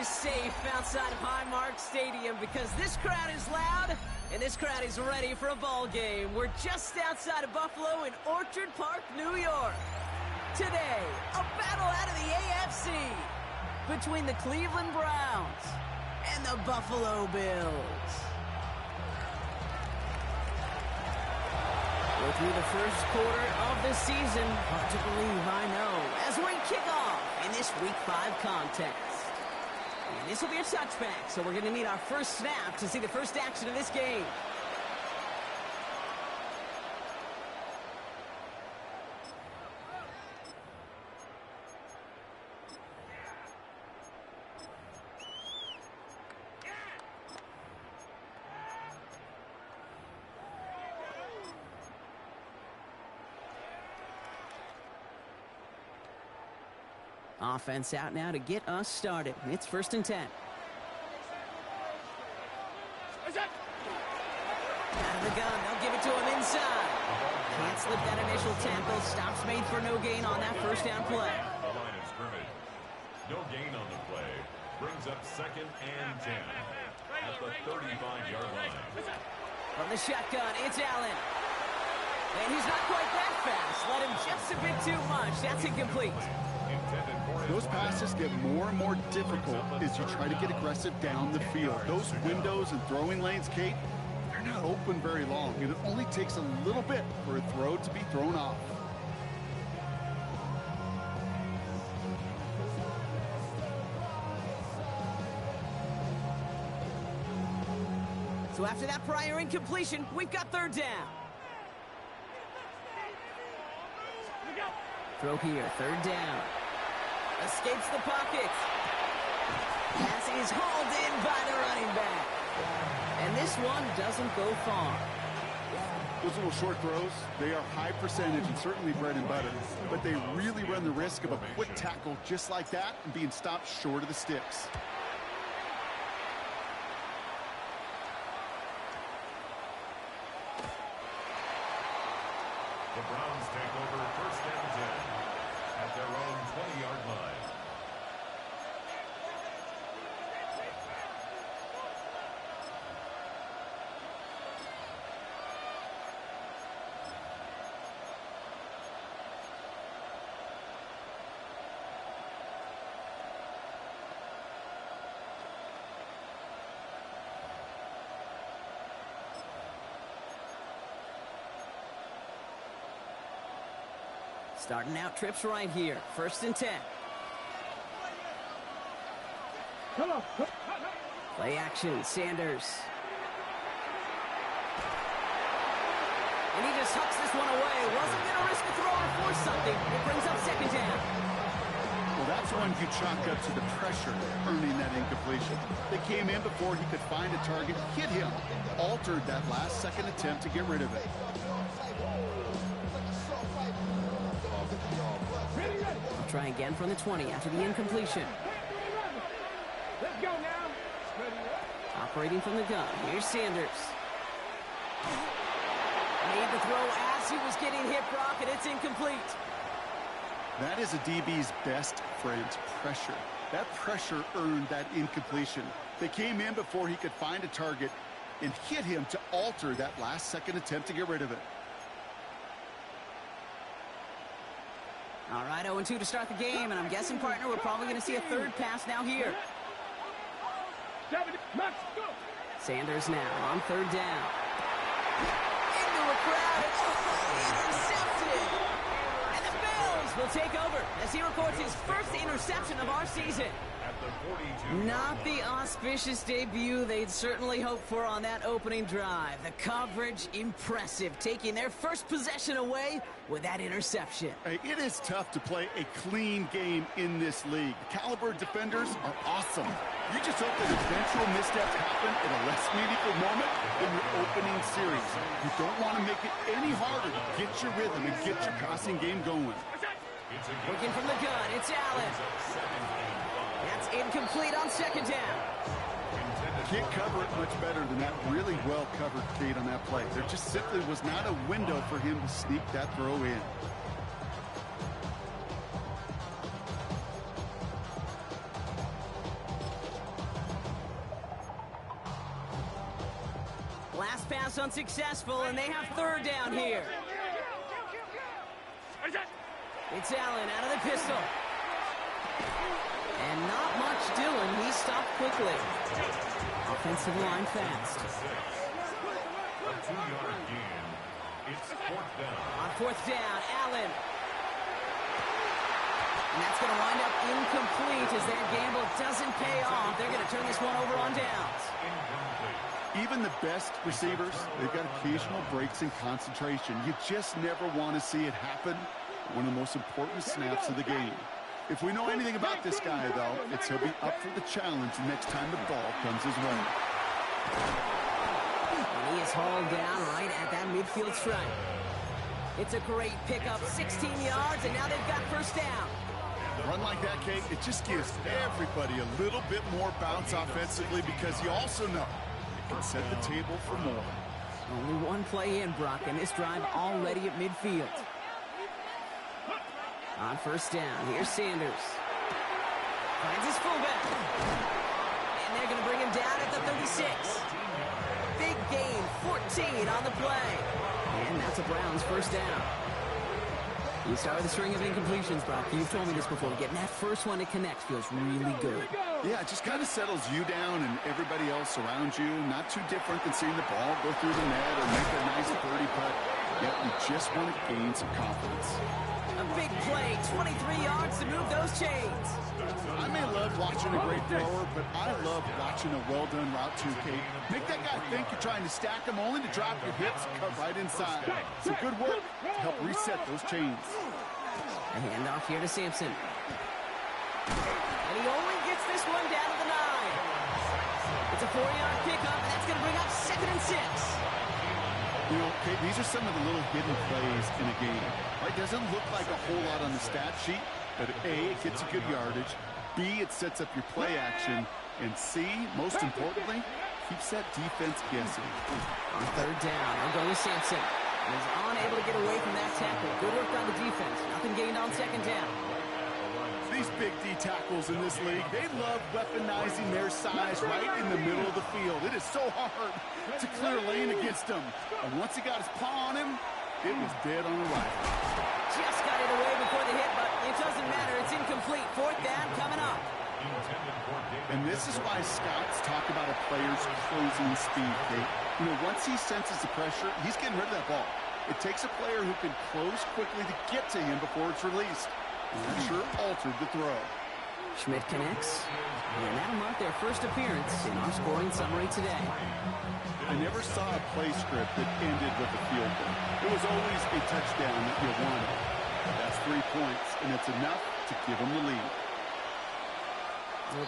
is safe outside of Highmark Stadium because this crowd is loud and this crowd is ready for a ball game. We're just outside of Buffalo in Orchard Park, New York. Today, a battle out of the AFC between the Cleveland Browns and the Buffalo Bills. We're through the first quarter of the season. Hard to believe, I know, as we kick off in this Week 5 contest. And this will be a touchback, so we're going to need our first snap to see the first action of this game. Offense out now to get us started. It's 1st and 10. Out of the gun, they'll give it to him inside. Can't slip that initial tackle. Stops made for no gain on that first down play. The line of scrimmage. No gain on the play. Brings up 2nd and 10 at the 35-yard line. From the shotgun, it's Allen. And he's not quite that fast. Let him just a bit too much. That's incomplete. Those passes get more and more difficult as you try to get aggressive down the field. Those windows and throwing lanes, Kate, they're not open very long, and it only takes a little bit for a throw to be thrown off. So after that prior incompletion, we've got 3rd down. Throw here, 3rd down. Escapes the pocket. Pass is hauled in by the running back. And this one doesn't go far. Those little short throws, they are high percentage and certainly bread and butter, but they really run the risk of a quick tackle just like that and being stopped short of the sticks. The Browns take over 1st and 10 at their own 20-yard line. Starting out trips right here. 1st and 10. Play action, Sanders. And he just hucks this one away. Wasn't going to risk a throw or force something. It brings up 2nd down. Well, that's one you chalk up to the pressure earning that incompletion. They came in before he could find a target, hit him, altered that last-second attempt to get rid of it. I'll try again from the 20 after the incompletion. Let's go now. Operating from the gun. Here's Sanders. Made the throw as he was getting hit, Brock, and it's incomplete. That is a DB's best friend, pressure. That pressure earned that incompletion. They came in before he could find a target and hit him to alter that last-second attempt to get rid of it. All right, 0-2 to start the game, and I'm guessing, partner, we're probably going to see a 3rd pass now here. Sanders now on 3rd down. Into a crowd, intercepted! And the Bills will take over as he records his first interception of our season. At the 42. Not the auspicious debut they'd certainly hoped for on that opening drive. The coverage, impressive, taking their first possession away with that interception. Hey, it is tough to play a clean game in this league. The caliber defenders are awesome. You just hope that eventual missteps happen at a less meaningful moment in your opening series. You don't want to make it any harder to get your rhythm and get your passing game going. Working from the gun, it's Allen. That's incomplete on 2nd down. Can't cover it much better than that really well-covered Kate on that play. There just simply was not a window for him to sneak that throw in. pass unsuccessful, and they have third down here. It's Allen out of the pistol. And not much doing. He stopped quickly. Offensive line fast. A 2-yard gain. It's fourth down. On fourth down, Allen. And that's going to wind up incomplete as that gamble doesn't pay off. They're going to turn this one over on downs. Even the best receivers, they've got occasional breaks in concentration. You just never want to see it happen. One of the most important snaps of the game. If we know anything about this guy, though, it's he'll be up for the challenge next time the ball comes his way. And he is hauled down right at that midfield stripe. It's a great pickup, 16 yards, and now they've got first down. A run like that, Kate, it just gives everybody a little bit more bounce offensively because you also know it can set the table for more. Only one play in, Brock, and this drive already at midfield. On first down, here's Sanders. Finds his fullback. And they're going to bring him down at the 36. Big gain, 14 on the play. And that's a Browns first down. You start with a string of incompletions, Brock. You've told me this before. Getting that first one to connect feels really good. Yeah, it just kind of settles you down and everybody else around you. Not too different than seeing the ball go through the net or make a nice birdie putt. Yet we just want to gain some confidence. A big play, 23 yards to move those chains. I may love watching a great thrower, but I love watching a well-done route too, Kate. Make that guy think you're trying to stack him only to drop your hips, cut right inside. Some good work to help reset those chains. A handoff here to Sampson. And he only gets this one down to the 9. It's a 4-yard pickup, and that's going to bring up 2nd and 6. You know, Kate, these are some of the little hidden plays in a game. Right? Doesn't look like a whole lot on the stat sheet, but A, it gets a good yardage. B, it sets up your play action. And C, most importantly, keeps that defense guessing. On third down, they'll go with Sampson. He's unable to get away from that tackle. Good work on the defense. Nothing gained on second down. These big D tackles in this league, they love weaponizing their size right in the middle of the field. It is so hard to clear lane against them. And once he got his paw on him, it was dead on arrival. Just got it away before the hit, but it doesn't matter. It's incomplete. Fourth down coming up. And this is why scouts talk about a player's closing speed, Kate. You know, once he senses the pressure, he's getting rid of that ball. It takes a player who can close quickly to get to him before it's released. And that sure altered the throw. Schmidt connects, and that'll mark their first appearance in our scoring summary today. I never saw a play script that ended with a field goal. It was always a touchdown that you wanted. That's 3 points, and it's enough to give them the lead.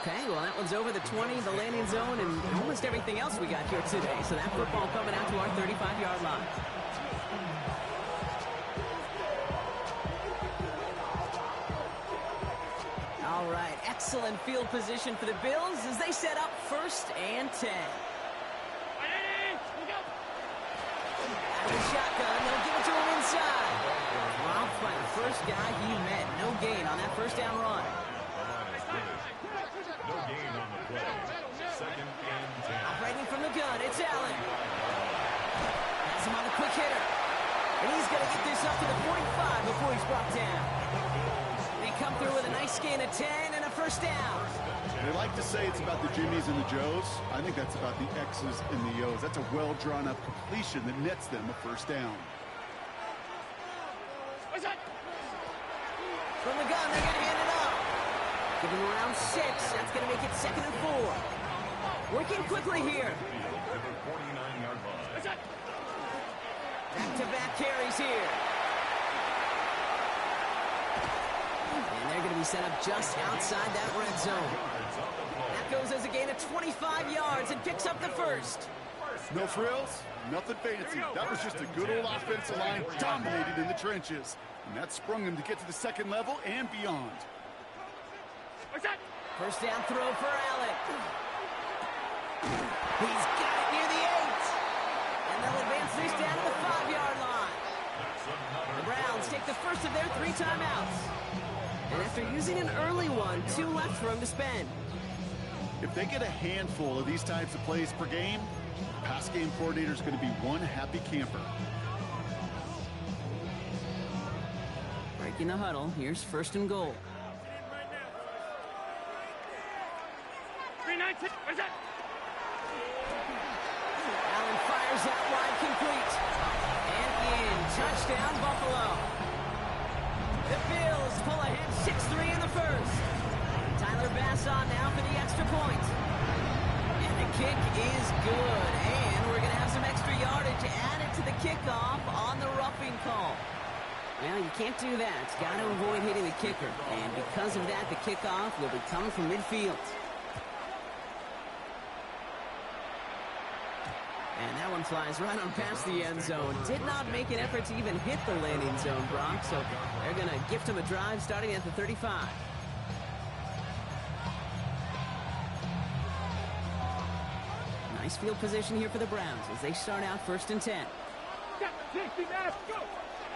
Okay, well, that one's over the 20, the landing zone, and almost everything else we got here today. So that football coming out to our 35-yard line. All right, excellent field position for the Bills as they set up 1st and 10. Out of the shotgun, they'll give it to him inside. Dropped by the first guy he met. No gain on that first down run. No gain on the play. 2nd and 10. Operating from the gun, it's Allen. Has him on the quick hitter. And he's going to get this up to the 45 before he's brought down. They come through with a nice gain of 10 and a first down. They like to say it's about the Jimmies and the Joes. I think that's about the X's and the O's. That's a well-drawn-up completion that nets them a first down. From the gun, they're going to hand it off. Give him around 6. That's going to make it 2nd and 4. Working quickly here. Back-to-back carries here. And they're going to be set up just outside that red zone. That goes as a gain of 25 yards and picks up the first. No frills, nothing fancy. That was just a good old offensive line dominated in the trenches. And that sprung them to get to the second level and beyond. First down throw for Allen. He's got it near the 8. And they'll advance this down to the 5-yard line. The Browns take the first of their 3 timeouts. And after using an early one, 2 left for him to spend. If they get a handful of these types of plays per game, Pass game coordinator is going to be one happy camper. Breaking the huddle. Here's first and goal. 319. Where's that? Allen fires out wide, complete. And in. Touchdown, Buffalo. The Bills pull ahead 6-3 in the first. Tyler Bass on now for the extra point. And the kick is good. And we're going to have some extra yardage added to the kickoff on the roughing call. Well, you can't do that. Got to avoid hitting the kicker. And because of that, the kickoff will be coming from midfield. And that one flies right on past the end zone. Did not make an effort to even hit the landing zone, Brock. So they're going to gift him a drive starting at the 35. Nice field position here for the Browns as they start out first and 10.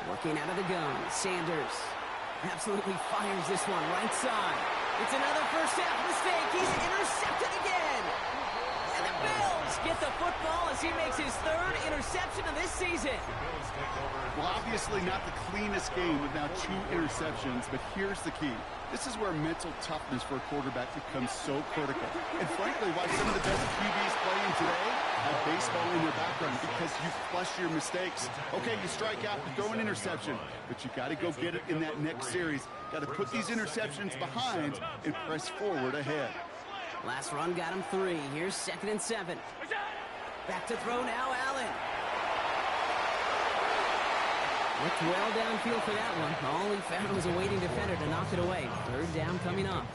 Working out of the gun, Sanders absolutely fires this one right side. It's another first half mistake. He's intercepted again. And the Bills get the football as he makes his third interception of this season. Well, obviously not the cleanest game with now 2 interceptions, but here's the key. This is where mental toughness for a quarterback becomes so critical. And frankly, why some of the best QBs playing today have baseball in their background, because you flush your mistakes. Okay, you strike out, you throw an interception, but you got to go get it in that next series. Got to put these interceptions behind and press forward ahead. Last run got him 3. Here's second and 7. Back to throw now, Allen. Looked well downfield for that one. All he found was a waiting defender to knock it away. Third down coming up.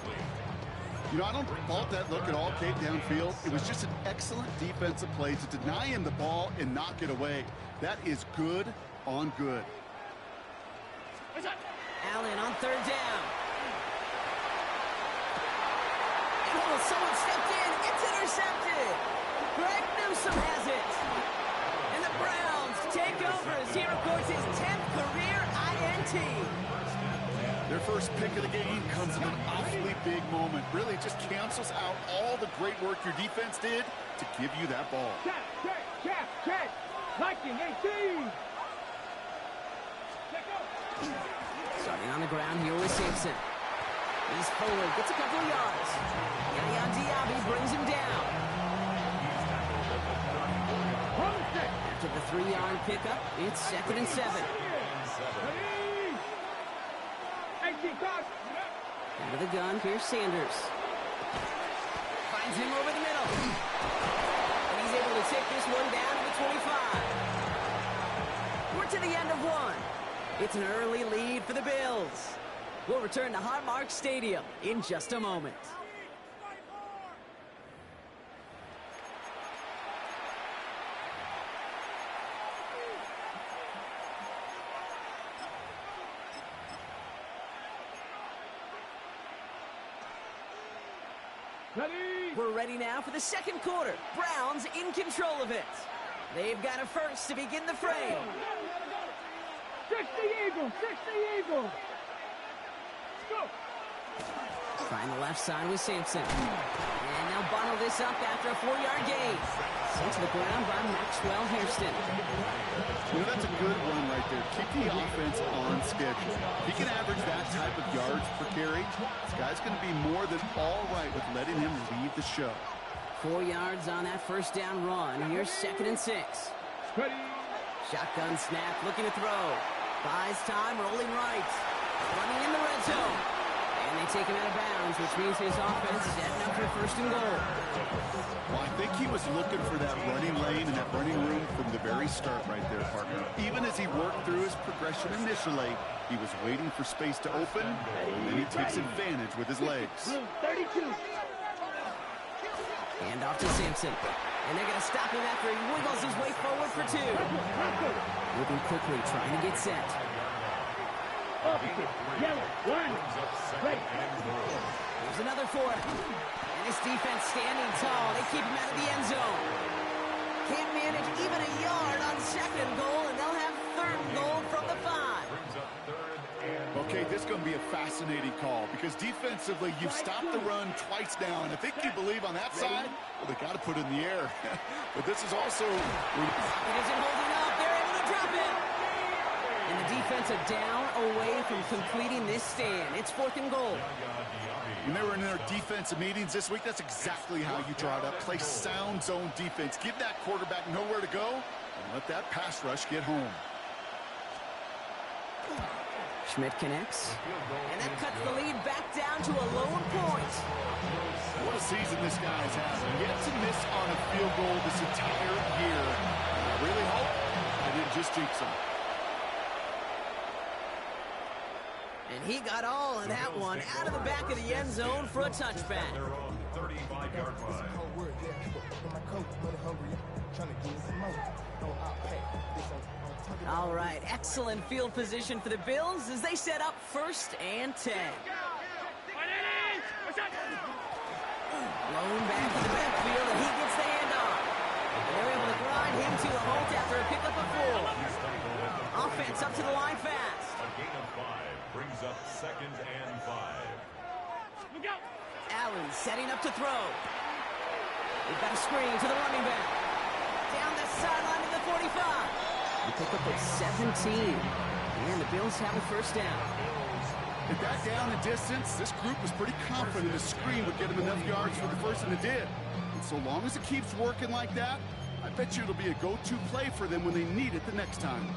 You know, I don't fault that look at all, Kate, downfield. It was just an excellent defensive play to deny him the ball and knock it away. That is good on good. Allen on third down. Oh, someone stepped in. It's intercepted. Greg Newsome has it. And the Browns take over as he records his 10th career INT. Their first pick of the game comes in an awfully big moment. Really just cancels out all the great work your defense did to give you that ball. Check. Viking 18. Starting on the ground here with Simpson. He's forward, gets a couple of yards. Yaya Diaby brings him down. After the 3-yard pickup, it's second and 7. Out of the gun, here's Sanders. Finds him over the middle. And he's able to take this one down to the 25. We're to the end of one. It's an early lead for the Bills. We'll return to Highmark Stadium in just a moment. We're ready now for the second quarter. Browns in control of it. They've got a first to begin the frame. 60 Eagles. Go. Find the left side with Sampson. And they'll bottle this up after a 4-yard gain. Sent to the ground by Maxwell Hairston. You know, that's a good run right there. Keep the offense on schedule. If he can average that type of yards per carry, this guy's going to be more than all right with letting him lead the show. 4 yards on that first down run. Here's second and 6. Shotgun snap, looking to throw. Buys time, rolling right. Running in the red zone. And they take him out of bounds, which means his offense is setting up for first and goal. Well, I think he was looking for that running lane and that running room from the very start right there, partner. Even as he worked through his progression initially, he was waiting for space to open, and then he takes advantage with his legs. 32. Hand off to Sampson. And they're going to stop him after he wiggles his way forward for 2. Moving quickly, trying to get set. Here's another 4. And this defense standing tall. They keep him out of the end zone. Can't manage even a yard on second and goal, and they'll have third and goal from the 5. Okay, Hey, this is going to be a fascinating call because defensively, you've stopped the run twice now, and I think you believe on that side, well, they got to put it in the air. But this is also... It isn't holding up. They're able to drop it. And the defense are down away from completing this stand. It's 4th and goal. When they were in their defensive meetings this week, that's exactly how you draw it up. Play sound zone defense. Give that quarterback nowhere to go, and let that pass rush get home. Schmidt connects, and that cuts the lead back down to a lone point. What a season this guy's having. Yet to miss on a field goal this entire year. I really hope I didn't just jinx him. And he got all of that one out of the back of the end zone for a touchback. All right, excellent field position for the Bills as they set up 1st and 10. Blown back to the backfield, and he gets the handoff. And they're able to grind him to a halt after a pickup of 4. Offense up to the line fast. A gain of 5 brings up 2nd and 5. Allen setting up to throw. We've got a screen to the running back. Down the sideline to the 45. We pick up at 17. And the Bills have a 1st down. At that down and distance, this group was pretty confident the screen would get them enough yards for the first, and it did. And so long as it keeps working like that, I bet you it'll be a go-to play for them when they need it the next time.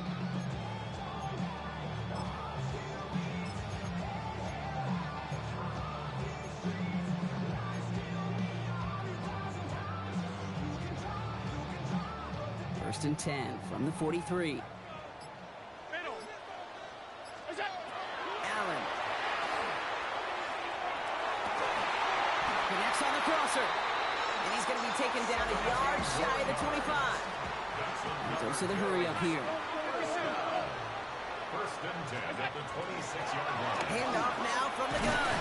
First and 10 from the 43. Allen. Connects on the crosser. And he's going to be taken down a yard shy of the 25. Goes to the hurry up here. First and 10 at the 26-yard line. Handoff now from the gun.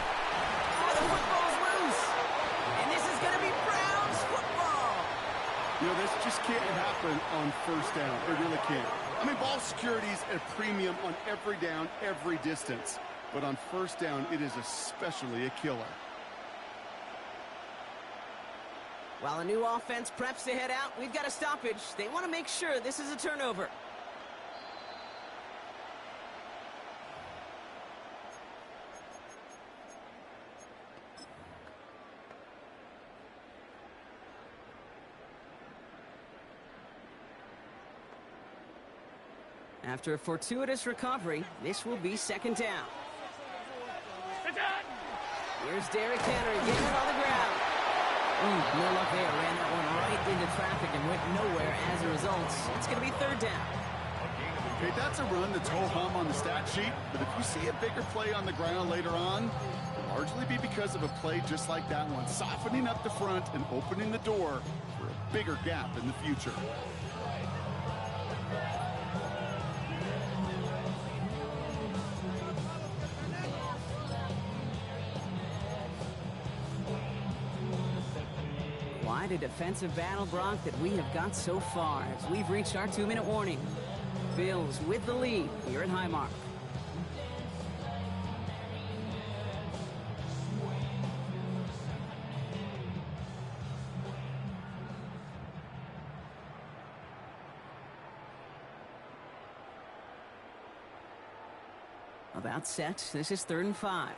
Oh, the football's loose. And this is going to be Browns football. You know, this just can't happen on 1st down. It really can't. I mean, ball security is at a premium on every down, every distance. But on 1st down, it is especially a killer. While a new offense preps to head out, we've got a stoppage. They want to make sure this is a turnover. After a fortuitous recovery, this will be 2nd down. Here's Derrick Henry getting it on the ground. No luck there. Ran that one right into traffic and went nowhere as a result. It's going to be 3rd down. Okay, that's a run that's ho-hum on the stat sheet, but if you see a bigger play on the ground later on, it'll largely be because of a play just like that one, softening up the front and opening the door for a bigger gap in the future. Quite a defensive battle, Brock, that we have got so far as we've reached our 2-minute warning. Bills with the lead here at Highmark. About set. This is 3rd and 5.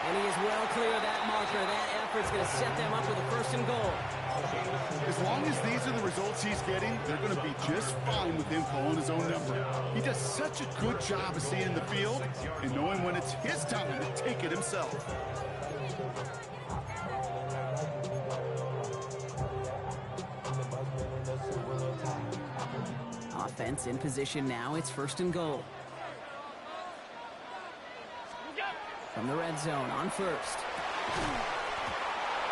And he is well clear of that marker. That effort's going to set them up with a 1st and goal. As long as these are the results he's getting, they're going to be just fine with him calling his own number. He does such a good job of seeing the field and knowing when it's his time to take it himself. Offense in position now. It's 1st and goal. From the red zone on 1st.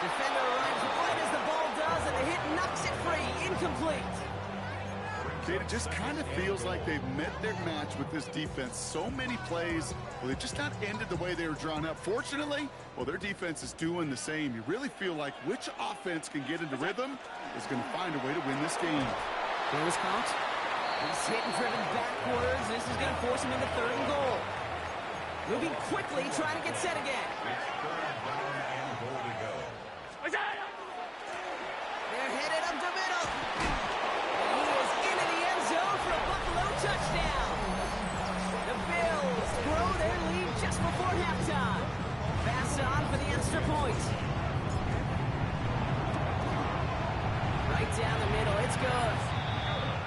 Defender arrives right as the ball does, and the hit knocks it free. Incomplete. Kate, it just kind of feels like they've met their match with this defense. So many plays, well, they've just not ended the way they were drawn up. Fortunately, well, their defense is doing the same. You really feel like which offense can get into rhythm is going to find a way to win this game. Close count. He's hit and driven backwards. This is going to force him into 3rd and goal. Moving quickly, trying to get set again. It's 3rd down and goal to go. They're headed up the middle. And he is into the end zone for a Buffalo touchdown. The Bills grow their lead just before halftime. Pass on for the extra point. Right down the middle, it's good.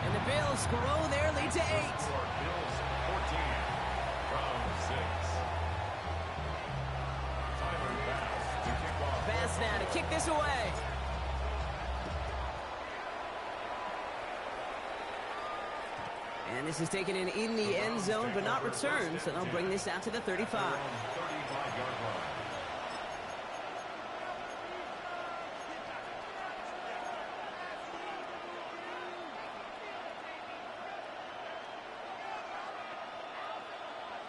And the Bills grow their lead to 8. Bills 14 from 6. Tyler Bass to kick off. Bass now to kick this away. And this is taken in the end zone, but not returned, so they'll bring this out to the 35. 35-yard line.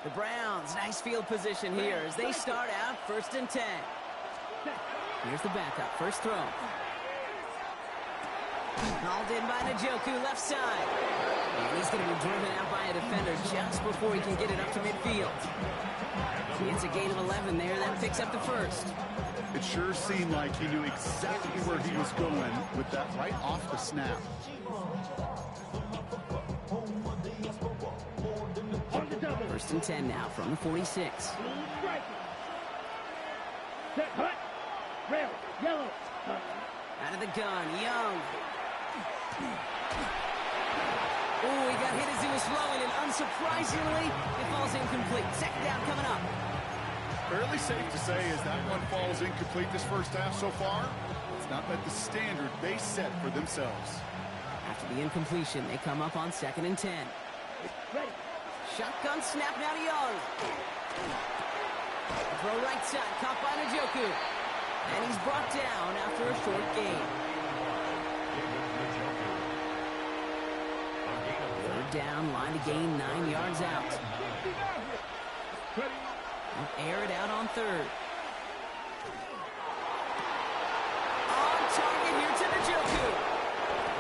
The Browns, nice field position here as they start out 1st and 10. Here's the backup, first throw. Hauled in by Njoku, left side. And he's going to be driven out by a defender just before he can get it up to midfield. It's a gain of 11 there. That picks up the first. It sure seemed like he knew exactly where he was going with that right off the snap. First and 10 now from the 46. Set, hut. Red, yellow. Out of the gun, Young. Oh, he got hit as he was flowing, and unsurprisingly, it falls incomplete. 2nd down coming up. Fairly safe to say as that one falls incomplete this first half so far, it's not met the standard they set for themselves. After the incompletion, they come up on 2nd and 10. Ready. Shotgun snap now to Young. Throw right side, caught by Njoku. And he's brought down after a short gain. 3rd down, line to gain 9 yards out. They'll air it out on 3rd. On target here to Njoku.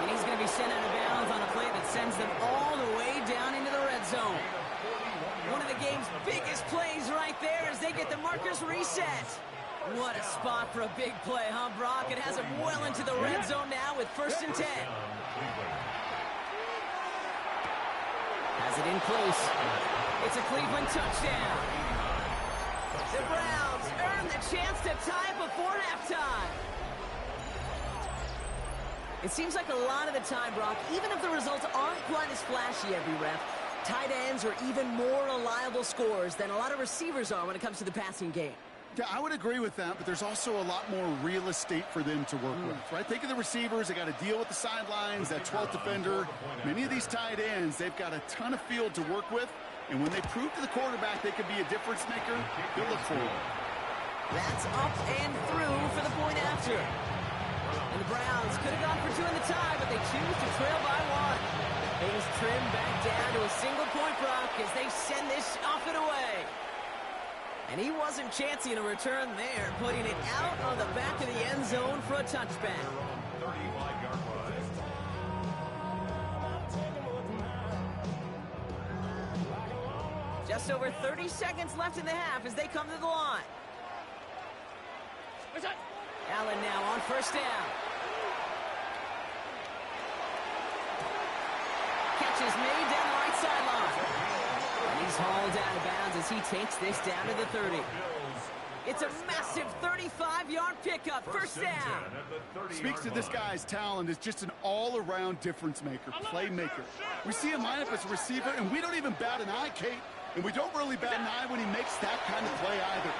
And he's going to be sent out of bounds on a play that sends them all the way down into the red zone. One of the game's biggest plays right there as they get the markers reset. What a spot for a big play, huh, Brock? It has him well into the red zone now with 1st and 10. Has it in close. It's a Cleveland touchdown. The Browns earn the chance to tie before halftime. It seems like a lot of the time, Brock, even if the results aren't quite as flashy every rep, tight ends are even more reliable scorers than a lot of receivers are when it comes to the passing game. Yeah, I would agree with that, but there's also a lot more real estate for them to work with, right? Think of the receivers. They got to deal with the sidelines, that 12th defender. Many of these tight ends, they've got a ton of field to work with, and when they prove to the quarterback they could be a difference maker, they'll look for it. That's up and through for the point after. And the Browns could have gone for 2 in the tie, but they choose to trail by 1. Things trim back down to a single point, Brock, as they send this off and away. And he wasn't chancing a return there, putting it out on the back of the end zone for a touchback. 35-yard line. Just over 30 seconds left in the half as they come to the line. Allen now on 1st down. Catch is made down the right sideline. And he's hauled out of bounds as he takes this down to the 30. It's a massive 35-yard pickup, 1st down. Speaks to this guy's talent as just an all-around difference maker, playmaker. We see him line up as a receiver, and we don't even bat an eye, Kate. And we don't really bat an eye when he makes that kind of play either.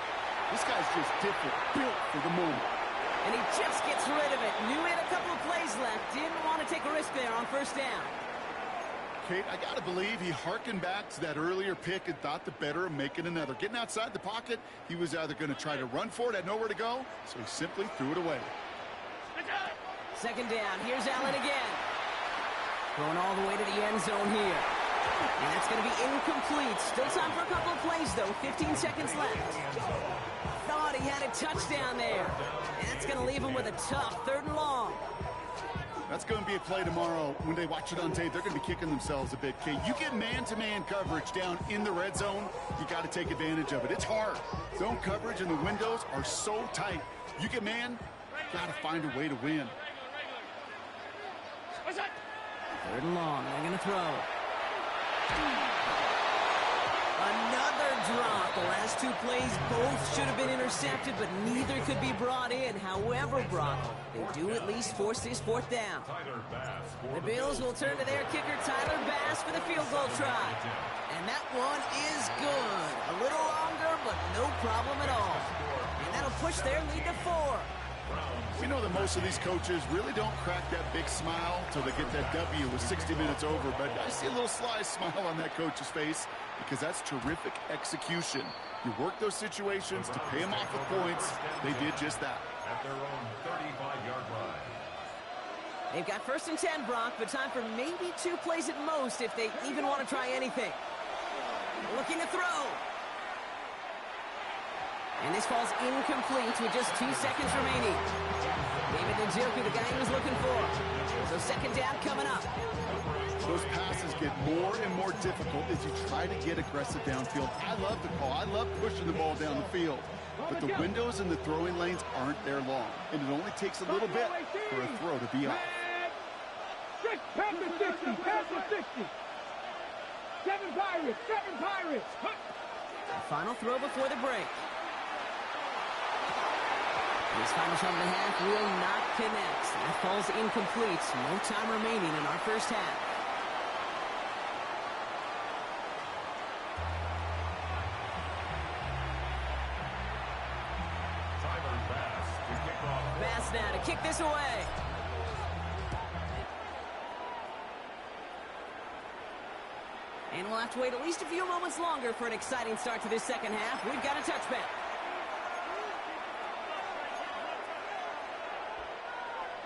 This guy's just different, built for the moment. And he just gets rid of it. Knew he had a couple of plays left. Didn't want to take a risk there on 1st down. Kate, I got to believe he hearkened back to that earlier pick and thought the better of making another. Getting outside the pocket, he was either going to try to run for it, had nowhere to go, so he simply threw it away. 2nd down. Here's Allen again. Going all the way to the end zone here. And that's going to be incomplete. Still time for a couple of plays, though. 15 seconds left. Thought he had a touchdown there. And that's going to leave him with a tough 3rd and long. That's going to be a play tomorrow. When they watch it on tape, they're going to be kicking themselves a bit, Kate. You get man-to-man coverage down in the red zone, you got to take advantage of it. It's hard. Zone coverage and the windows are so tight. You get man, got to find a way to win. 3rd and long. They're going to throw. Another drop. The last 2 plays both should have been intercepted, but neither could be brought in. However, Brock, they do at least force this 4th down. The Bills will turn to their kicker, Tyler Bass, for the field goal try. And that one is good. A little longer, but no problem at all. And that'll push their lead to 4. We know that most of these coaches really don't crack that big smile till they get that W with 60 minutes over, but I see a little sly smile on that coach's face because that's terrific execution. You work those situations to pay them off with points. They did just that. At their own 35-yard line. They've got 1st and 10, Brock, but time for maybe 2 plays at most if they even want to try anything. Looking to throw. And this falls incomplete with just 2 seconds remaining. David Njoku, the guy he was looking for. So 2nd down coming up. Those passes get more and more difficult as you try to get aggressive downfield. I love the call. I love pushing the ball down the field. But the windows in the throwing lanes aren't there long. And it only takes a little bit for a throw to be off. Pass the 60. Pass the 60. 7 Pirates. 7 Pirates. Final throw before the break. This final shot of the half will not connect. That falls incomplete. No time remaining in our 1st half. Bass now to kick this away. And we'll have to wait at least a few moments longer for an exciting start to this 2nd half. We've got a touchback.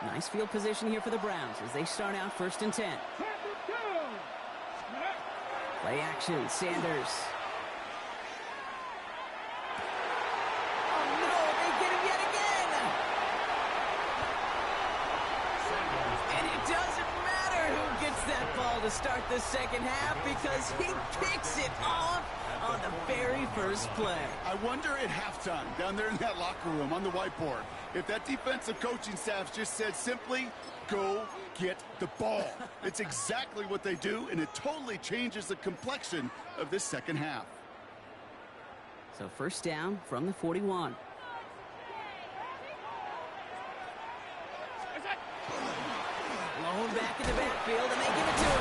Nice field position here for the Browns as they start out 1st and 10. Play action, Sanders. Oh no, they get him yet again! And it doesn't matter who gets that ball to start the 2nd half because he picks it off on the very 1st play. I wonder at halftime, down there in that locker room on the whiteboard, if that defensive coaching staff just said simply, go get the ball. It's exactly what they do, and it totally changes the complexion of this 2nd half. So 1st down from the 41. Blown back in the backfield, and they give it to him.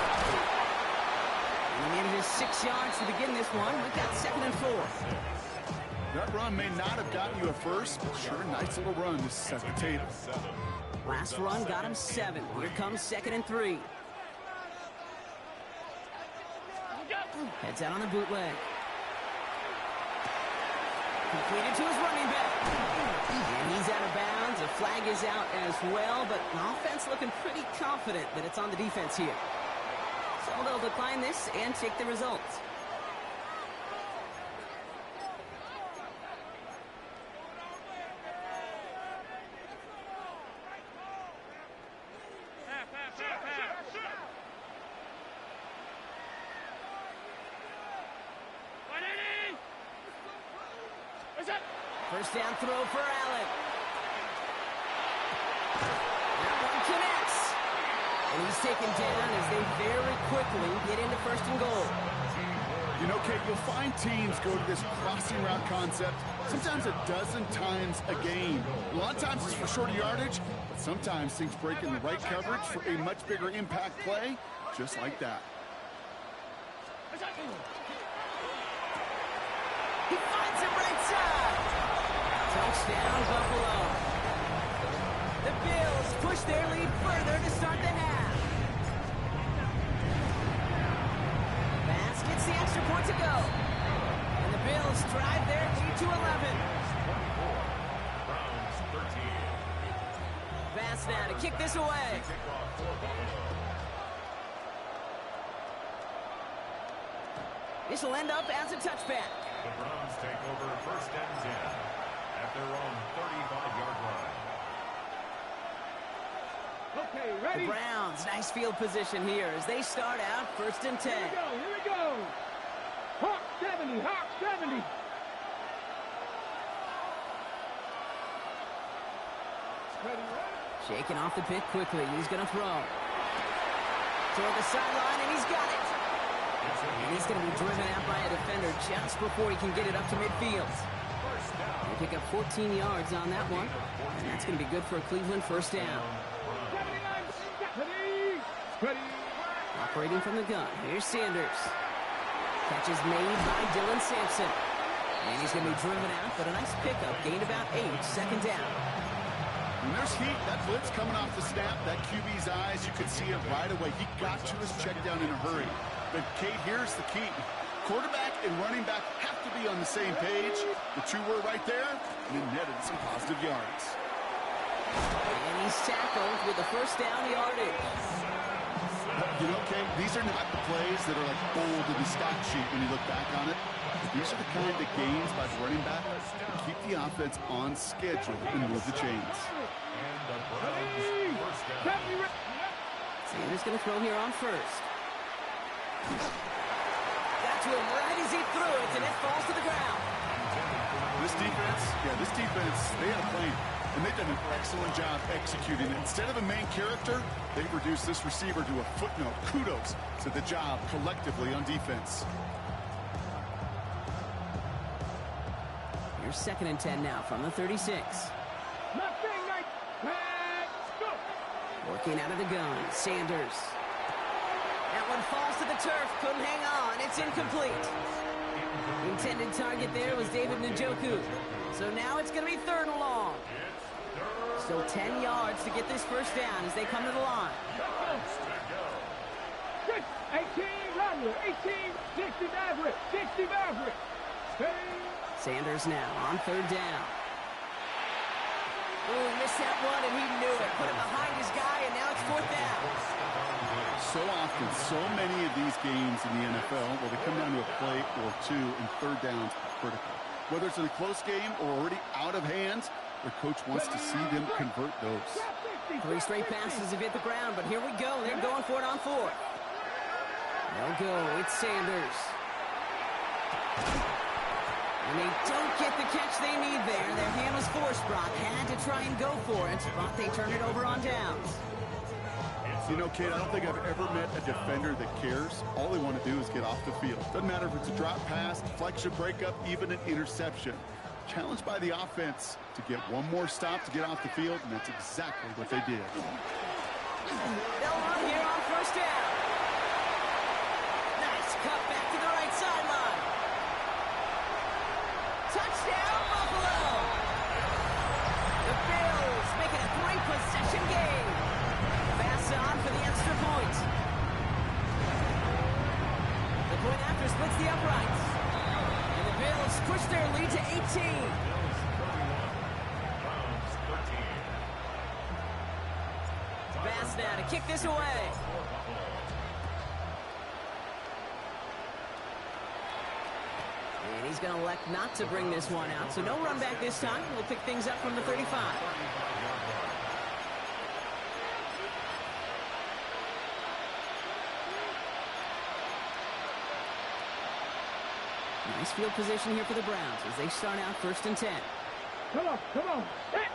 And he needed his 6 yards to begin this one. We've got 2nd and 4. That run may not have gotten you a first, but sure, nice little run to set the table. Last run got him 7. Here comes 2nd and 3. Heads out on the bootleg. Completed to his running back. And he's out of bounds. The flag is out as well, but the offense looking pretty confident that it's on the defense here. So they'll decline this and take the results. First down throw for Allen. That one connects. And he's taken down as they very quickly get into 1st and goal. You know, Kate, you'll find teams go to this crossing route concept sometimes a dozen times a game. A lot of times it's for shorter yardage, but sometimes things break in the right coverage for a much bigger impact play, just like that. He finds him right side. Touchdown, Buffalo. The Bills push their lead further to start the half. Bass gets the extra point to go. And the Bills drive their lead to 11. Bass now to kick this away. This will end up as a touchback. The Browns take over first and 10 at their own 35-yard line. Okay, ready? The Browns, nice field position here as they start out first and 10. Here we go. Hawk 70, Hawk 70. Ready, Shaking off the pick quickly. He's going to throw. Toward the sideline, and he's got it. And he's going to be driven out by a defender just before he can get it up to midfield. They pick up 14 yards on that one, and that's going to be good for a Cleveland first down. 79, ready. Operating from the gun, here's Sanders. Catch is made by Dylan Sampson. And he's going to be driven out, but a nice pickup. Gained about 8, second down. When there's heat, that blitz coming off the snap, that QB's eyes, you could see it right away. He got to his check down in a hurry. But, Kate, here's the key. Quarterback and running back have to be on the same page. The two were right there, and it netted some positive yards. And he's tackled with the first down yardage. You know, Kate, these are not the plays that are like bold in the stat sheet when you look back on it. These are the kind of gains by the running back that keep the offense on schedule and move the chains. And the Browns first down. Sanders going to throw here on first. Got to him right as he threw it, and it falls to the ground. This defense, they had a plan, and they've done an excellent job executing it. Instead of a main character, they've reduced this receiver to a footnote. Kudos to the job collectively on defense. Here's second and 10 now from the 36. Working out of the gun, Sanders. That one falls to the turf, couldn't hang on, it's incomplete. The intended target there was David Njoku. So now it's going to be third and long. Still 10 yards to get this first down as they come to the line. 18, Rodler, 18, 60 Maverick, 60 Maverick. Sanders now on third down. Ooh, missed that one, and he knew it. Put it behind his guy, and now it's fourth down. So often, so many of these games in the NFL, well, they come down to a play or two, and third downs are critical. Whether it's in a close game or already out of hand, their coach wants to see them convert those. 3 straight passes have hit the ground, but here we go. They're going for it on fourth. They'll go. It's Sanders. And they don't get the catch they need there. Their hand was forced. Brock had to try and go for it, but they turn it over on downs. You know, Kate, I don't think I've ever met a defender that cares. All they want to do is get off the field. Doesn't matter if it's a drop pass, deflection, breakup, even an interception. Challenged by the offense to get one more stop to get off the field, and that's exactly what they did. They'll run here on first down. Nice cut back to the right sideline. Touchdown, Buffalo! The Bills make it a 3-possession game. Pass on for the extra point. The point after splits the uprights. And the Bills push their lead to 18. Bills 31, Browns 13. Pass now to kick this away. And he's going to elect not to bring this one out. So no run back this time. We'll pick things up from the 35. Nice field position here for the Browns as they start out first and 10. Come on. Hit.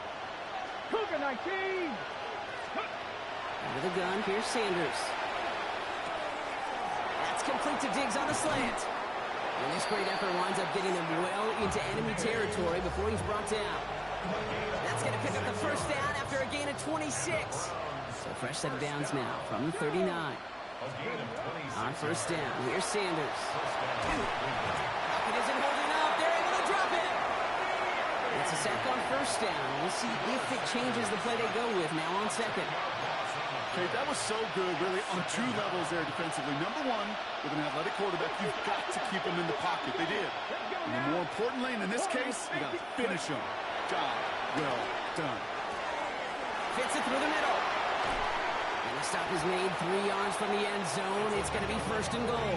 Cougar 19. Out of the gun, here's Sanders. That's complete to Diggs on the slant. And this great effort winds up getting them well into enemy territory before he's brought down. That's going to pick up the first down after a gain of 26. So fresh set of downs now from the 39. On first down, here's Sanders. It isn't holding up. They're able to drop it. It's a sack on first down. We'll see if it changes the play they go with now on second. Okay, that was so good, really, on 2 levels there defensively. Number one, with an athletic quarterback, you've got to keep him in the pocket. They did. And then more importantly, and in this case, you got to finish him. Job well done. Fits it through the middle. And the stop is made 3 yards from the end zone. It's going to be first and goal.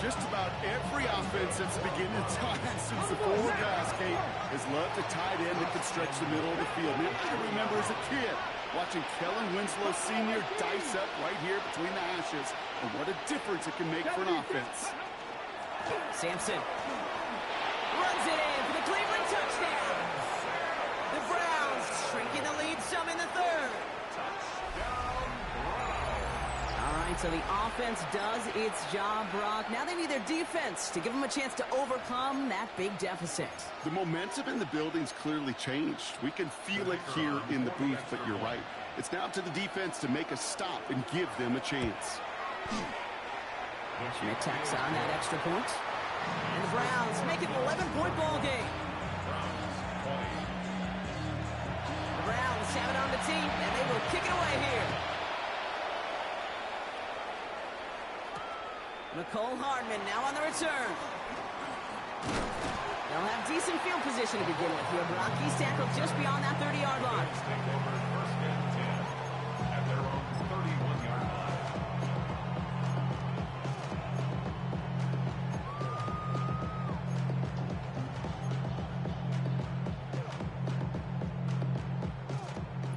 Just about every offense since the beginning of time, since the forward pass, Kate, has loved a tight end that can stretch the middle of the field. Man, I remember as a kid watching Kellen Winslow Sr. dice up right here between the hashes, and what a difference it can make for an offense. Sampson runs it in for the Cleveland touchdown. The Browns shrinking the lead some in the third. All right, so the offense does its job, Brock. Now they need their defense to give them a chance to overcome that big deficit. The momentum in the building's clearly changed. We can feel it here in the booth, but you're right. It's now up to the defense to make a stop and give them a chance. Schmidt tacks on that extra point. And the Browns make it an 11-point ball game. The Browns have it on the team, and they will kick it away here. Nicole Hardman now on the return. They'll have decent field position to begin with here. Brock, he's tackled just beyond that 30-yard line. First and 10 at their own 31-yard line.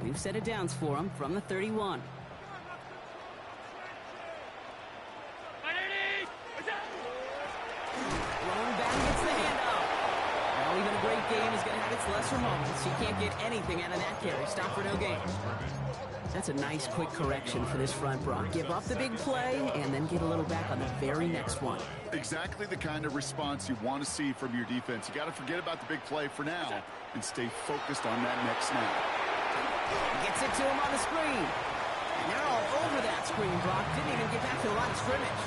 We've set it downs for him from the 31. Game is going to have its lesser moments. He can't get anything out of that carry. Stop for no gain. That's a nice quick correction for this front, Brock. Give up the big play and then get a little back on the very next one. Exactly the kind of response you want to see from your defense. You got to forget about the big play for now and stay focused on that next snap. Gets it to him on the screen. And they're all over that screen, Brock. Didn't even get back to the line of scrimmage.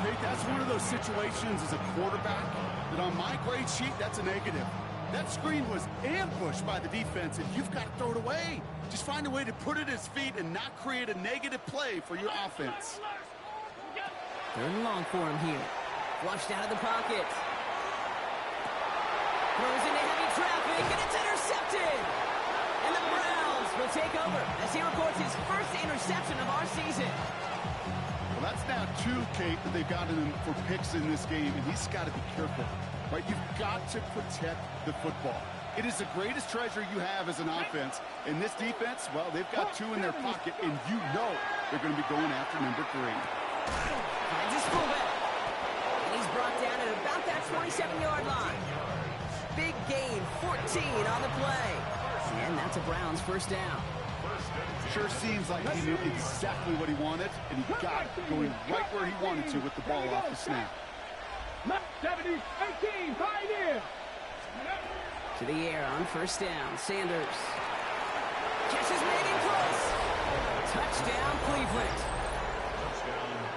Hey, that's one of those situations as a quarterback that on my grade sheet, that's a negative. That screen was ambushed by the defense, and you've got to throw it away. Just find a way to put it at his feet and not create a negative play for your offense. Third and long for him here. Flushed out of the pocket. Throws into heavy traffic, and it's intercepted. And the Browns will take over as he records his first interception of our season. Well, that's now two, Kate, that they've gotten him for picks in this game, and he's got to be careful, right? You've got to protect the football. It is the greatest treasure you have as an offense. And this defense, well, they've got two in their pocket, and you know they're going to be going after number 3. Finds his fullback. And he's brought down at about that 27-yard line. Big gain, 14 on the play. And that's a Browns first down. Sure seems like he knew exactly what he wanted, and he got it going right where he wanted to with the ball off the snap. 18, 5 in. To the air on first down. Sanders. Catches Megan close. Touchdown, Cleveland.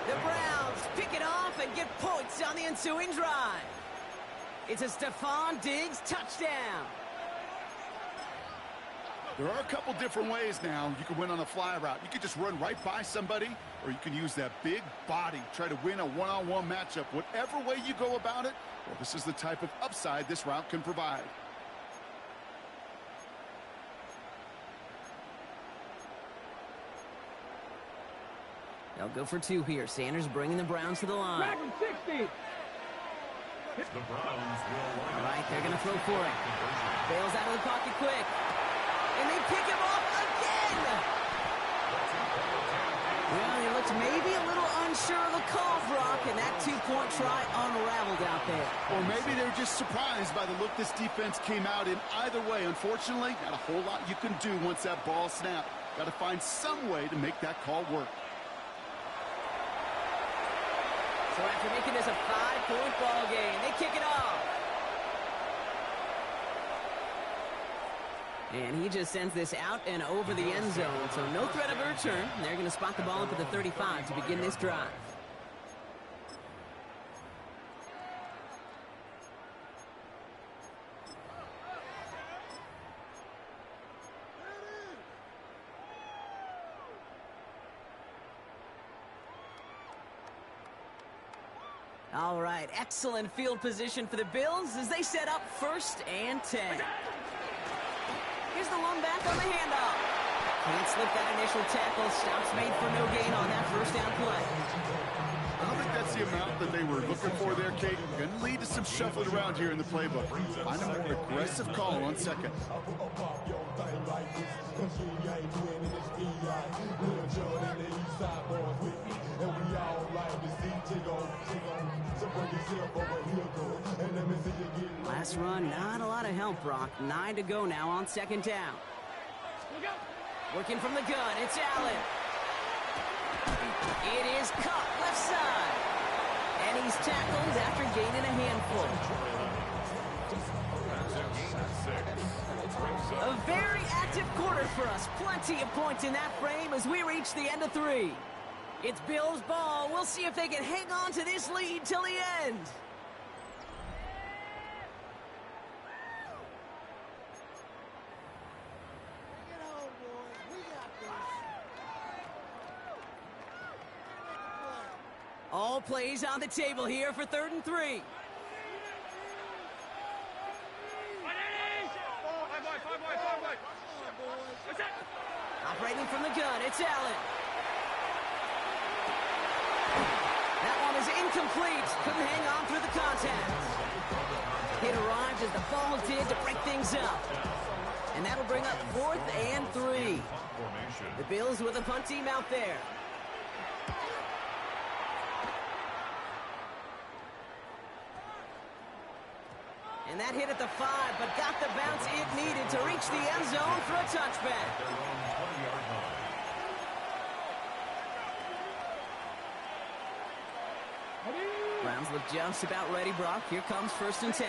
The Browns pick it off and get points on the ensuing drive. It's a Stephon Diggs touchdown. There are a couple different ways now. You can win on a fly route. You can just run right by somebody, or you can use that big body, try to win a one-on-one matchup. Whatever way you go about it, well, this is the type of upside this route can provide. They'll go for 2 here. Sanders bringing the Browns to the line. 60. The Browns will line All right, they're going to throw for it. Bails out of the pocket quick. And they pick him off again. Well, he looked maybe a little unsure of the call, Brock, and that 2-point try unraveled out there. Or maybe they're just surprised by the look this defense came out in. Either way, unfortunately, not a whole lot you can do once that ball snapped. Got to find some way to make that call work. So after making this a 5-point ball game, they kick it off. And he just sends this out and over the end zone. So no threat of a return. They're going to spot the ball up at the 35 to begin this drive. All right, excellent field position for the Bills as they set up 1st and 10. Here's the lone back on the handoff. Can't slip that initial tackle. Stops made for no gain on that first down play. I don't think that's the amount that they were looking for there, Kate. Going to lead to some shuffling around here in the playbook. Find a more aggressive call on second. Last run, not a lot of help, Brock. 9 to go now on second down. Working from the gun, it's Allen. It is caught left side. And he's tackled after gaining a handful. A very active quarter for us. Plenty of points in that frame as we reach the end of 3. It's Bills' ball. We'll see if they can hang on to this lead till the end. All plays on the table here for 3rd and 3. Operating from the gun, it's Allen. That one is incomplete. Couldn't hang on through the contact. It arrived as the ball did to break things up. And that'll bring up 4th and 3. The Bills with a punt team out there. And that hit at the 5, but got the bounce it needed to reach the end zone for a touchback. Browns look just about ready, Brock. Here comes 1st and 10.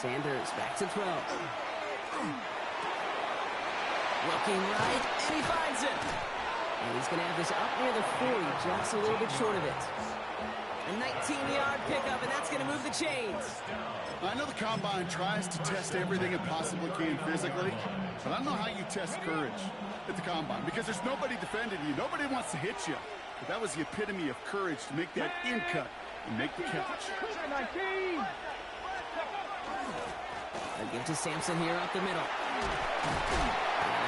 Sanders back to throw. Looking right, and he finds it. And he's going to have this up near the 40, just a little bit short of it. A 19-yard pickup, and that's going to move the chains. I know the Combine tries to test everything it possibly can physically, but I don't know how you test courage at the Combine because there's nobody defending you. Nobody wants to hit you. But that was the epitome of courage to make that in cut and make the catch. They'll give to Sampson here up the middle.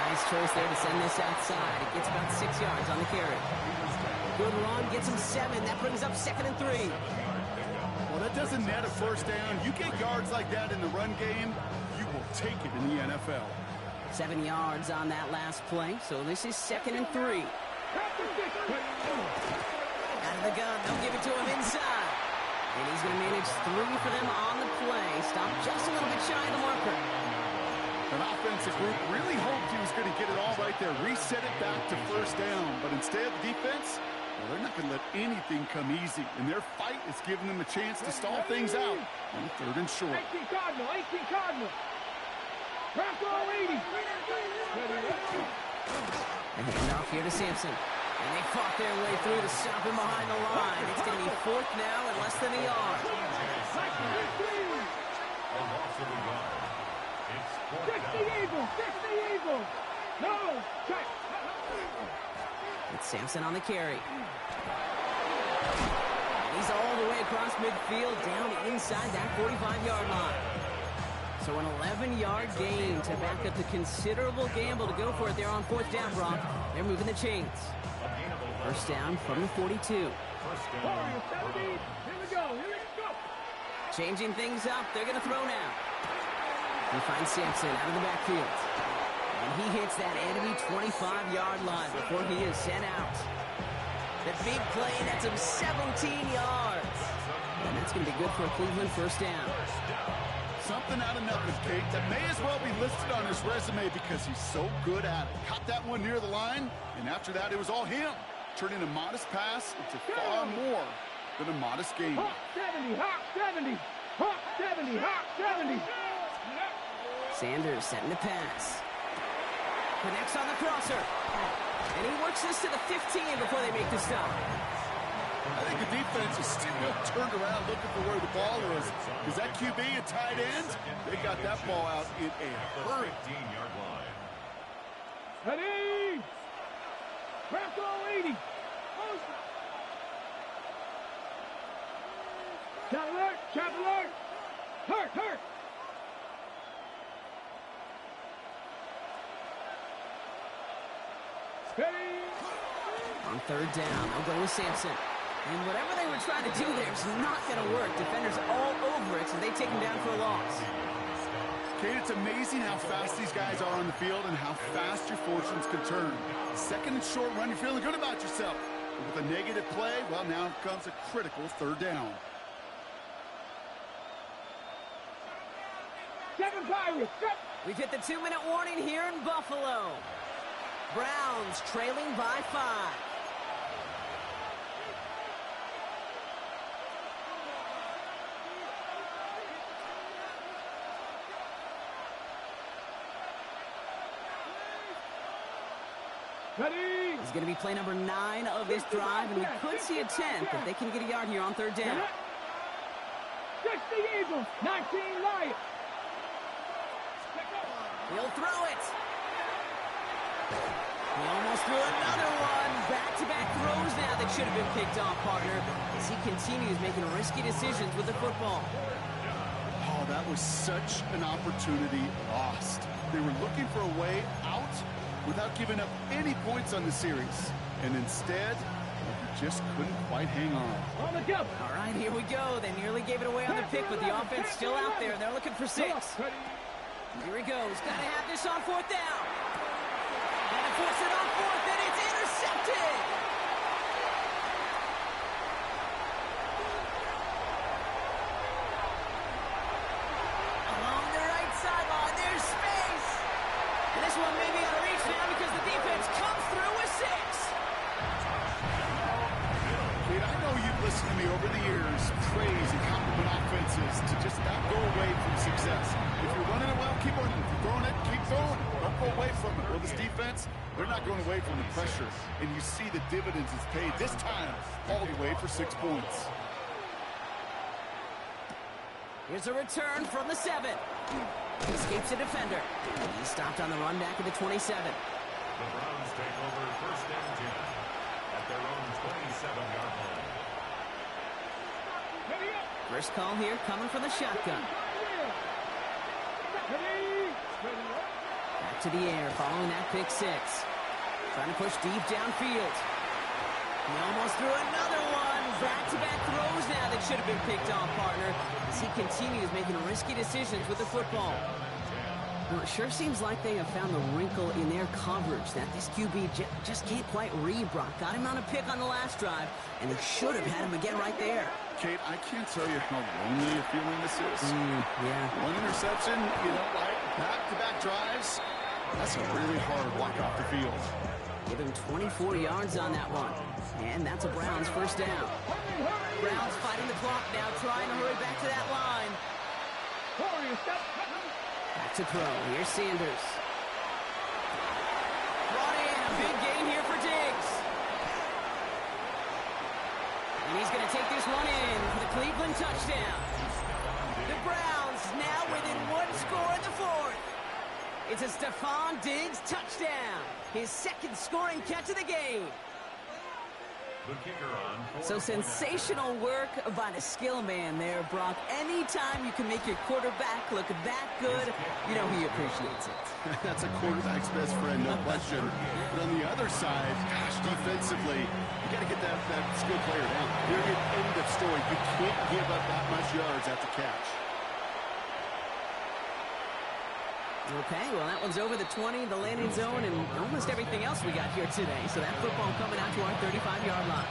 Nice choice there to send this outside. It gets about 6 yards on the carry. Good run, gets him 7. That brings up 2nd and 3. Well, that doesn't net a first down. You get yards like that in the run game, you will take it in the NFL. 7 yards on that last play, so this is 2nd and 3. Out of the gun, they'll give it to him inside. And he's going to manage 3 for them on the play. Stop just a little bit shy of the marker. An offensive group really hoped he was going to get it all right there, reset it back to first down. But instead, the defense, well, they're not going to let anything come easy. And their fight is giving them a chance to stall things out on 3rd and short. 18 Cardinal, 18 Cardinal. Bronco 80. And hand off here to Sampson. And they fought their way through to stop him behind the line. It's going to be 4th now and less than a yard. 60 Eagles, 60 Eagles. No, check. It's Sampson on the carry. And he's all the way across midfield, down inside that 45-yard line. So an 11-yard gain to back up the considerable gamble to go for it there on 4th down, Brock. They're moving the chains. 1st down from the 42. Here we go. Changing things up. They're going to throw now. He finds Sampson out of the backfield. And he hits that enemy 25-yard line before he is sent out. The big play, that's him 17 yards. And that's going to be good for a Cleveland 1st down. Something out of nothing, Kate, that may as well be listed on his resume because he's so good at it. Caught that one near the line, and after that, it was all him. Turning a modest pass into far more than a modest gain. Hawk 70, Hawk 70, Hawk 70, Hawk 70. Sanders setting the pass. Connects on the crosser. And he works this to the 15 before they make the stop. I think the defense is still turned around looking for where the ball is. Is that QB a tight end? They got that ball out in a hurry. 15-yard line. Ready? Bronco 80. Chop alert, chop alert. Hurt, hurt. Ready? On third down, they'll go with Sampson. And whatever they were trying to do there is not going to work. Defenders all over it, so they take him down for a loss. Kate, it's amazing how fast these guys are on the field and how fast your fortunes can turn. Second and short run, you're feeling good about yourself. But with a negative play, well, now comes a critical third down. 7 Pirates. We've hit the 2-minute warning here in Buffalo. Browns trailing by 5. Ready. It's going to be play number 9 of this drive, and we could see a 10th if they can get a yard here on third down. 60 Eagles, 19 Lions. He'll throw it. He almost threw another one. Back-to-back throws now that should have been picked off, partner, as he continues making risky decisions with the football. Oh, that was such an opportunity lost. They were looking for a way out without giving up any points on the series. And instead, he just couldn't quite hang on. On the jump. All right, here we go. They nearly gave it away on the pick, but the offense still out there. They're looking for 6. Here he goes. Got to have this on fourth down. And to force it on fourth, and it's intercepted. Along the right sideline, there's space. And this one may be out of reach now because the defense comes through with 6. Kate, I know you've listened to me over the years praise and compliment offenses to just not go away from success. If you're running it well, keep running. If you're throwing it, keep throwing. Don't go away from it. Well, this defense, they're not going away from the pressure. And you see the dividends it's paid this time all the way for 6 points. Here's a return from the 7. Escapes a defender. He's stopped on the run back at the 27. The Browns take over first and 10 at their own 27-yard line. First call here coming from the shotgun. Back to the air following that pick 6. Trying to push deep downfield. He almost threw another one. Back-to-back throws now that should have been picked off, partner, as he continues making risky decisions with the football. Well, it sure seems like they have found the wrinkle in their coverage that this QB just can't quite read. Brock got him on a pick on the last drive, and he should have had him again right there. Kate, I can't tell you how lonely a feeling this is. Yeah. One interception, you know, like back-to-back drives, that's a really hard walk off the field. Give him 24 yards on that one. And that's a Browns first down. Browns fighting the clock now, trying to hurry back to that line. Back to throw. Here's Sanders. Brought in. A big gain here for Diggs. And he's going to take this one in for the Cleveland touchdown. The Browns now within 1 score in the 4th. It's a Stephon Diggs touchdown. His 2nd scoring catch of the game. The kicker on. So sensational work by the skill man there, Brock. Anytime you can make your quarterback look that good, you know he appreciates it. That's a quarterback's best friend, no question. But on the other side, gosh, defensively, you got to get that skill player down. Period, end of story. You can't give up that much yards after catch. Okay, well, that one's over the 20, the landing zone, and almost everything else we got here today. So that football coming out to our 35-yard line.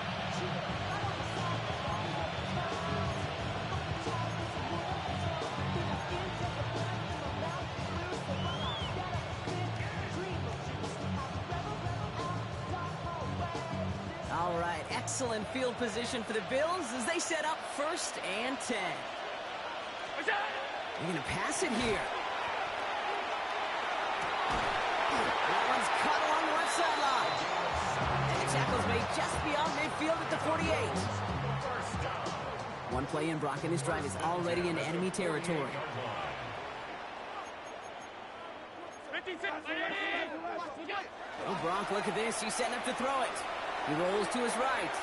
All right, excellent field position for the Bills as they set up 1st and 10. They're going to pass it here. That one's cut along the left sideline. And the tackle's made just beyond midfield at the 48. One play in, Brock, and this drive is already in enemy territory. Oh, Brock, look at this. He's setting up to throw it. He rolls to his right.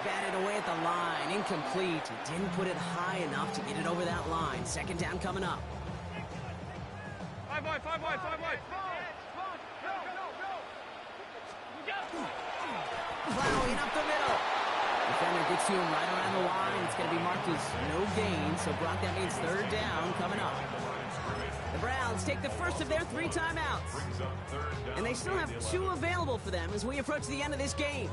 Batted away at the line. Incomplete. He didn't put it high enough to get it over that line. 2nd down coming up. Plowing up the middle. Defender gets to him right around the line. It's going to be marked as no gain. So, Brock, that means third down coming up. The Browns take the first of their 3 timeouts. And they still have 2 available for them as we approach the end of this game.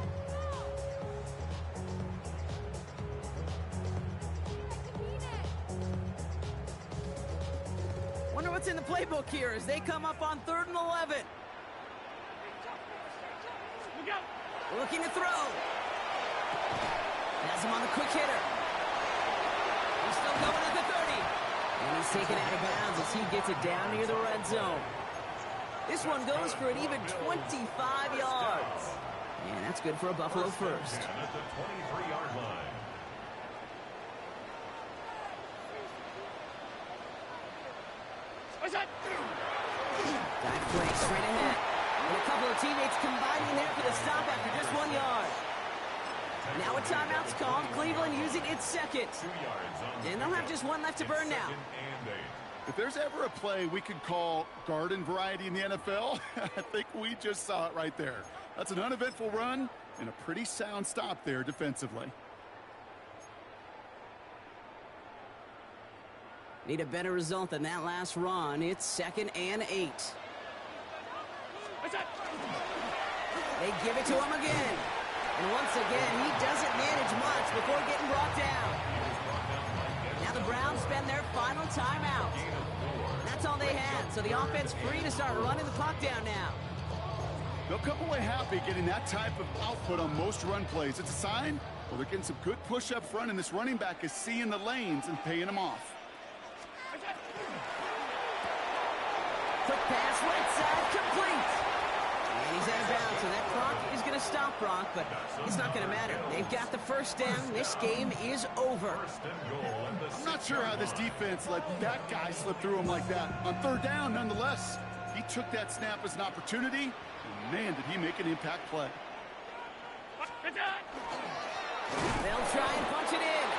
Wonder what's in the playbook here as they come up on 3rd and 11. Looking to throw. Has him on the quick hitter. He's still going at the 30. And he's taken out of bounds as he gets it down near the red zone. This one goes for an even 25 yards. And that's good for a Buffalo first. At the 23-yard line. Dive play straight ahead. And a couple of teammates combining there for the stop after just 1 yard. Now a timeout's called. Cleveland using its second. 2 yards on And they'll have just 1 left to burn now. 2nd and 8. If there's ever a play we could call garden variety in the NFL, I think we just saw it right there. That's an uneventful run and a pretty sound stop there defensively. Need a better result than that last run. It's 2nd and 8. They give it to him again. And once again, he doesn't manage much before getting brought down. Now the Browns spend their final timeout. That's all they had, so the offense free to start running the clock down now. They'll come away happy getting that type of output on most run plays. It's a sign, well, they're getting some good push up front, and this running back is seeing the lanes and paying them off. Quick pass, right side, complete. And he's out of bounds, so that clock is going to stop Brock, but it's not going to matter. They've got the first down. This game is over. I'm not sure how this defense let that guy slip through him like that. On 3rd down, nonetheless, he took that snap as an opportunity, and man, did he make an impact play. They'll try and punch it in.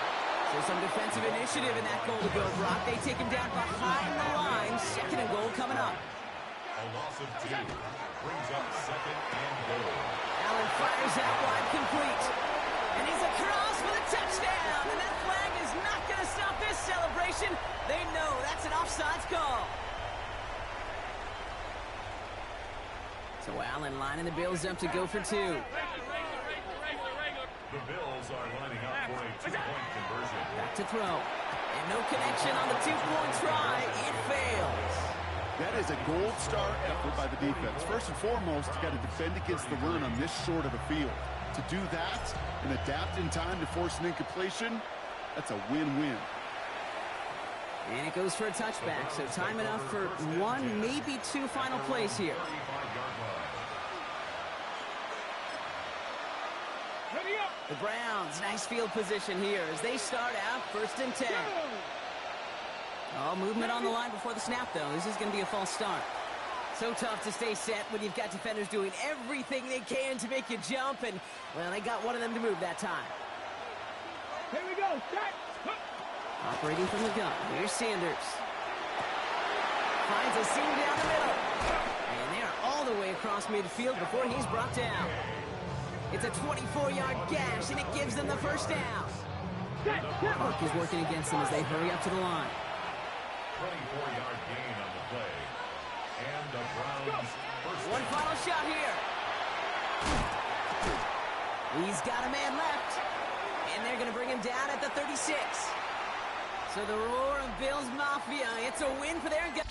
So some defensive initiative in that goal to go, Brock. They take him down behind the line. 2nd and goal coming up. A loss of 2 brings up 2nd and goal. Allen fires out wide, complete. And he's across for the touchdown. And that flag is not going to stop this celebration. They know that's an offsides call. So Allen lining the Bills up to go for 2. The Bills are lining up for a 2-point conversion. Back to throw. And no connection on the 2-point try. It fails. That is a gold star effort by the defense. First and foremost, you got to defend against the run on this short of a field. To do that and adapt in time to force an incompletion, that's a win-win. And it goes for a touchback, so time enough for 1, maybe 2 final plays here. 35-yard line. The Browns, nice field position here as they start out 1st and 10. Oh, movement on the line before the snap, though. This is going to be a false start. So tough to stay set when you've got defenders doing everything they can to make you jump, and, well, they got one of them to move that time. Here we go. Set. Operating from the gun. Here's Sanders. Finds a seam down the middle. And they are all the way across midfield before he's brought down. It's a 24-yard gash, and it gives them the first down. Clock is working against them as they hurry up to the line. 24-yard gain on the play. And the Browns first. One final shot here. He's got a man left. And they're going to bring him down at the 36. So the roar of Bills Mafia, it's a win for their guys.